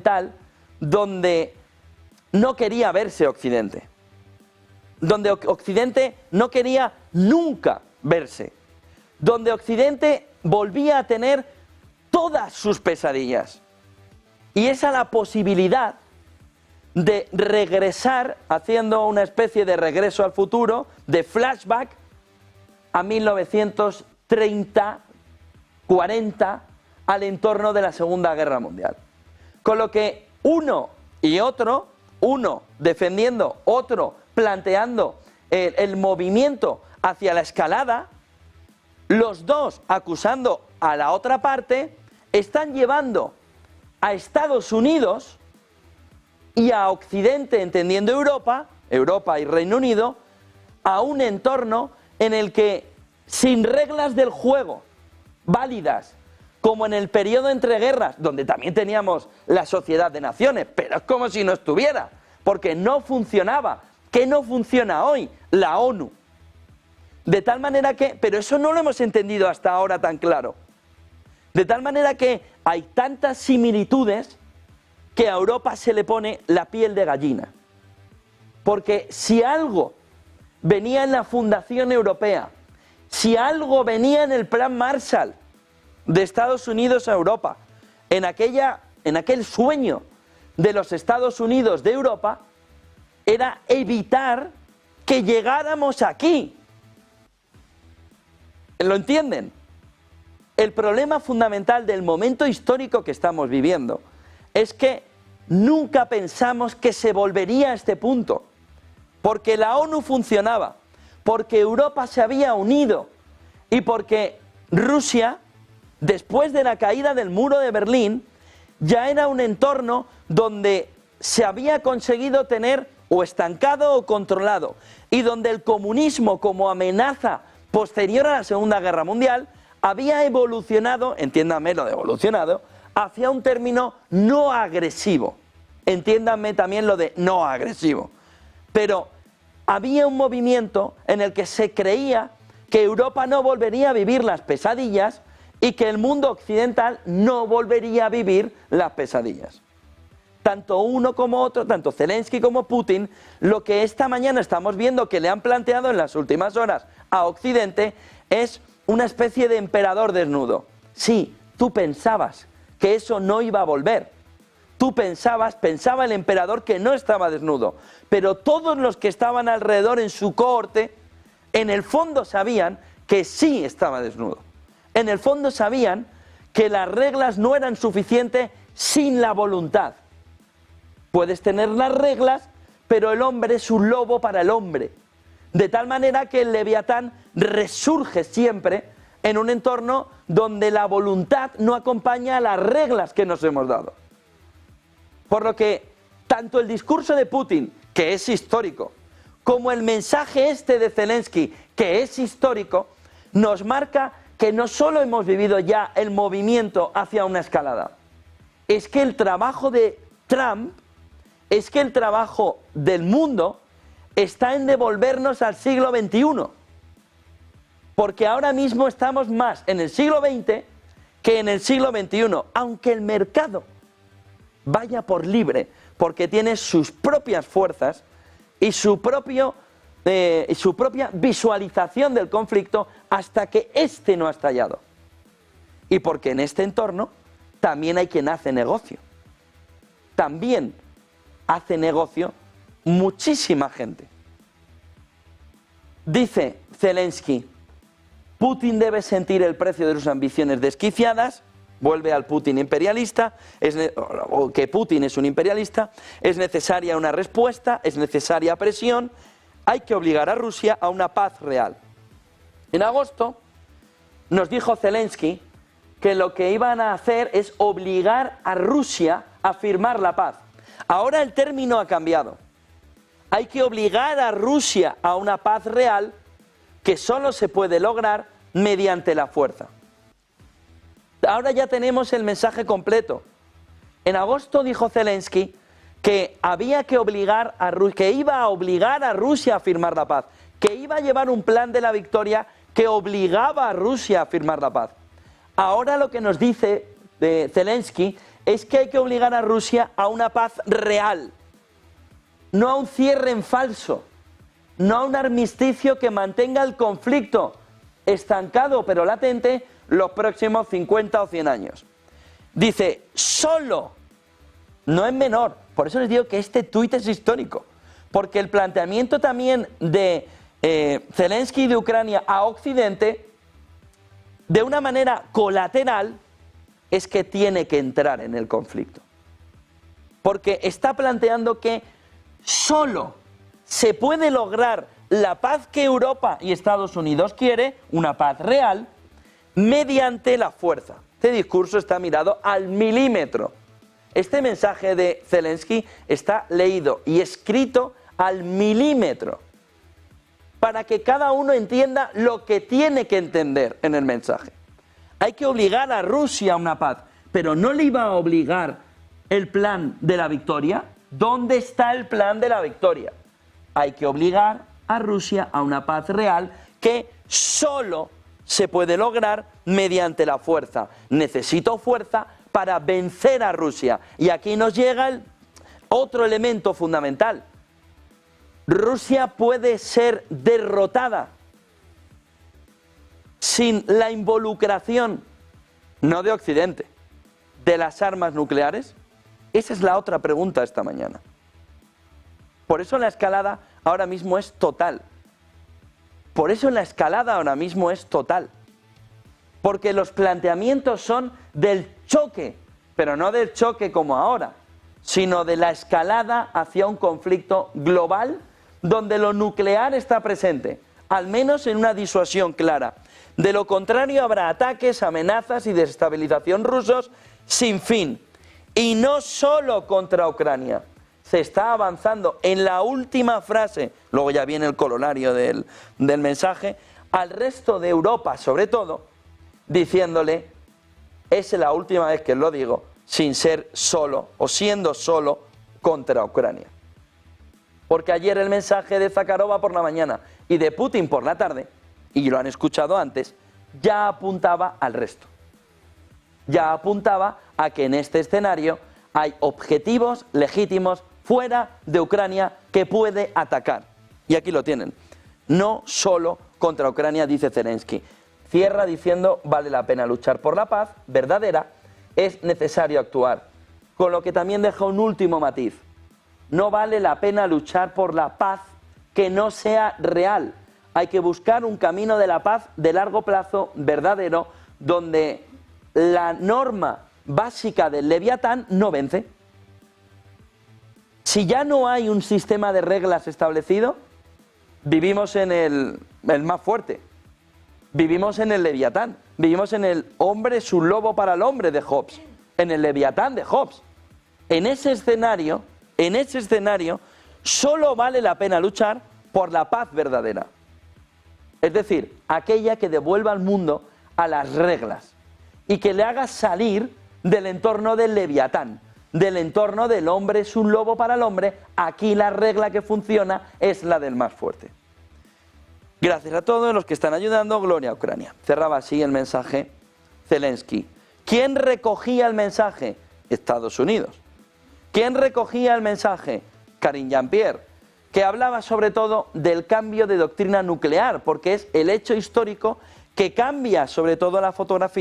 tal donde no quería verse Occidente, donde Occidente no quería nunca verse, donde Occidente volvía a tener todas sus pesadillas. Y esa la posibilidad de regresar, haciendo una especie de regreso al futuro, de flashback a 1930, 40, al entorno de la Segunda Guerra Mundial. Con lo que uno y otro, uno defendiendo, otro planteando el movimiento hacia la escalada, los dos acusando a la otra parte, están llevando a Estados Unidos y a Occidente, entendiendo Europa y Reino Unido, a un entorno en el que, sin reglas del juego válidas, como en el periodo entre guerras, donde también teníamos la Sociedad de Naciones, pero es como si no estuviera, porque no funcionaba. ¿Qué no funciona hoy? La ONU. De tal manera que, pero eso no lo hemos entendido hasta ahora tan claro. De tal manera que hay tantas similitudes que a Europa se le pone la piel de gallina. Porque si algo venía en la Fundación Europea, si algo venía en el Plan Marshall de Estados Unidos a Europa, en aquel sueño de los Estados Unidos de Europa, era evitar que llegáramos aquí. ¿Lo entienden? El problema fundamental del momento histórico que estamos viviendo es que nunca pensamos que se volvería a este punto, porque la ONU funcionaba, porque Europa se había unido y porque Rusia, después de la caída del muro de Berlín, ya era un entorno donde se había conseguido tener o estancado o controlado, y donde el comunismo como amenaza posterior a la Segunda Guerra Mundial había evolucionado, entiéndanme lo de evolucionado, hacia un término no agresivo. Entiéndanme también lo de no agresivo. Pero había un movimiento en el que se creía que Europa no volvería a vivir las pesadillas y que el mundo occidental no volvería a vivir las pesadillas. Tanto uno como otro, tanto Zelensky como Putin, lo que esta mañana estamos viendo que le han planteado en las últimas horas a Occidente es una especie de emperador desnudo. Sí, tú pensabas que eso no iba a volver. Tú pensaba el emperador que no estaba desnudo, pero todos los que estaban alrededor en su cohorte, en el fondo sabían que sí estaba desnudo. En el fondo sabían que las reglas no eran suficientes sin la voluntad. Puedes tener las reglas, pero el hombre es un lobo para el hombre. De tal manera que el Leviatán resurge siempre en un entorno donde la voluntad no acompaña a las reglas que nos hemos dado. Por lo que tanto el discurso de Putin, que es histórico, como el mensaje este de Zelensky, que es histórico, nos marca que no solo hemos vivido ya el movimiento hacia una escalada, es que el trabajo de Trump, es que el trabajo del mundo está en devolvernos al siglo XXI. Porque ahora mismo estamos más en el siglo XX que en el siglo XXI, aunque el mercado vaya por libre, porque tiene sus propias fuerzas y su propia visualización del conflicto hasta que éste no ha estallado. Y porque en este entorno también hay quien hace negocio. También hace negocio muchísima gente. Dice Zelensky, Putin debe sentir el precio de sus ambiciones desquiciadas, vuelve al Putin imperialista, o que Putin es un imperialista, es necesaria una respuesta, es necesaria presión, hay que obligar a Rusia a una paz real. En agosto nos dijo Zelensky que lo que iban a hacer es obligar a Rusia a firmar la paz. Ahora el término ha cambiado. Hay que obligar a Rusia a una paz real que solo se puede lograr mediante la fuerza. Ahora ya tenemos el mensaje completo. En agosto dijo Zelensky que había que obligar a que iba a obligar a Rusia a firmar la paz, que iba a llevar un plan de la victoria que obligaba a Rusia a firmar la paz. Ahora lo que nos dice Zelensky es que hay que obligar a Rusia a una paz real, no a un cierre en falso, no a un armisticio que mantenga el conflicto estancado pero latente los próximos 50 o 100 años. Dice, solo, no es menor, por eso les digo que este tuit es histórico, porque el planteamiento también de Zelensky de Ucrania a Occidente, de una manera colateral, es que tiene que entrar en el conflicto. Porque está planteando que solo se puede lograr la paz que Europa y Estados Unidos quiere, una paz real, mediante la fuerza. Este discurso está mirado al milímetro. Este mensaje de Zelensky está leído y escrito al milímetro, para que cada uno entienda lo que tiene que entender en el mensaje. Hay que obligar a Rusia a una paz, pero ¿no le iba a obligar el plan de la victoria? ¿Dónde está el plan de la victoria? Hay que obligar a Rusia a una paz real que solo se puede lograr mediante la fuerza. Necesito fuerza para vencer a Rusia. Y aquí nos llega el otro elemento fundamental. Rusia puede ser derrotada sin la involucración, no de Occidente, de las armas nucleares. Esa es la otra pregunta esta mañana. Por eso la escalada ahora mismo es total. Por eso la escalada ahora mismo es total. Porque los planteamientos son del choque, pero no del choque como ahora, sino de la escalada hacia un conflicto global donde lo nuclear está presente, al menos en una disuasión clara. De lo contrario habrá ataques, amenazas y desestabilización rusos sin fin. Y no solo contra Ucrania. Se está avanzando en la última frase, luego ya viene el corolario del mensaje, al resto de Europa sobre todo, diciéndole, es la última vez que lo digo, sin ser solo o siendo solo contra Ucrania. Porque ayer el mensaje de Zakharova por la mañana y de Putin por la tarde, y lo han escuchado antes, ya apuntaba al resto. Ya apuntaba a que en este escenario hay objetivos legítimos fuera de Ucrania que puede atacar. Y aquí lo tienen. No solo contra Ucrania, dice Zelensky. Cierra diciendo, vale la pena luchar por la paz verdadera, es necesario actuar. Con lo que también deja un último matiz. No vale la pena luchar por la paz que no sea real. Hay que buscar un camino de la paz de largo plazo, verdadero, donde la norma básica del Leviatán no vence. Si ya no hay un sistema de reglas establecido, vivimos en el más fuerte. Vivimos en el Leviatán, vivimos en el hombre es un lobo para el hombre de Hobbes, en el Leviatán de Hobbes. En ese escenario, solo vale la pena luchar por la paz verdadera. Es decir, aquella que devuelva al mundo a las reglas y que le haga salir del entorno del Leviatán, del entorno del hombre es un lobo para el hombre. Aquí la regla que funciona es la del más fuerte. Gracias a todos los que están ayudando, gloria a Ucrania. Cerraba así el mensaje Zelensky. ¿Quién recogía el mensaje? Estados Unidos. ¿Quién recogía el mensaje? Karine Jean-Pierre, que hablaba sobre todo del cambio de doctrina nuclear, porque es el hecho histórico que cambia sobre todo la fotografía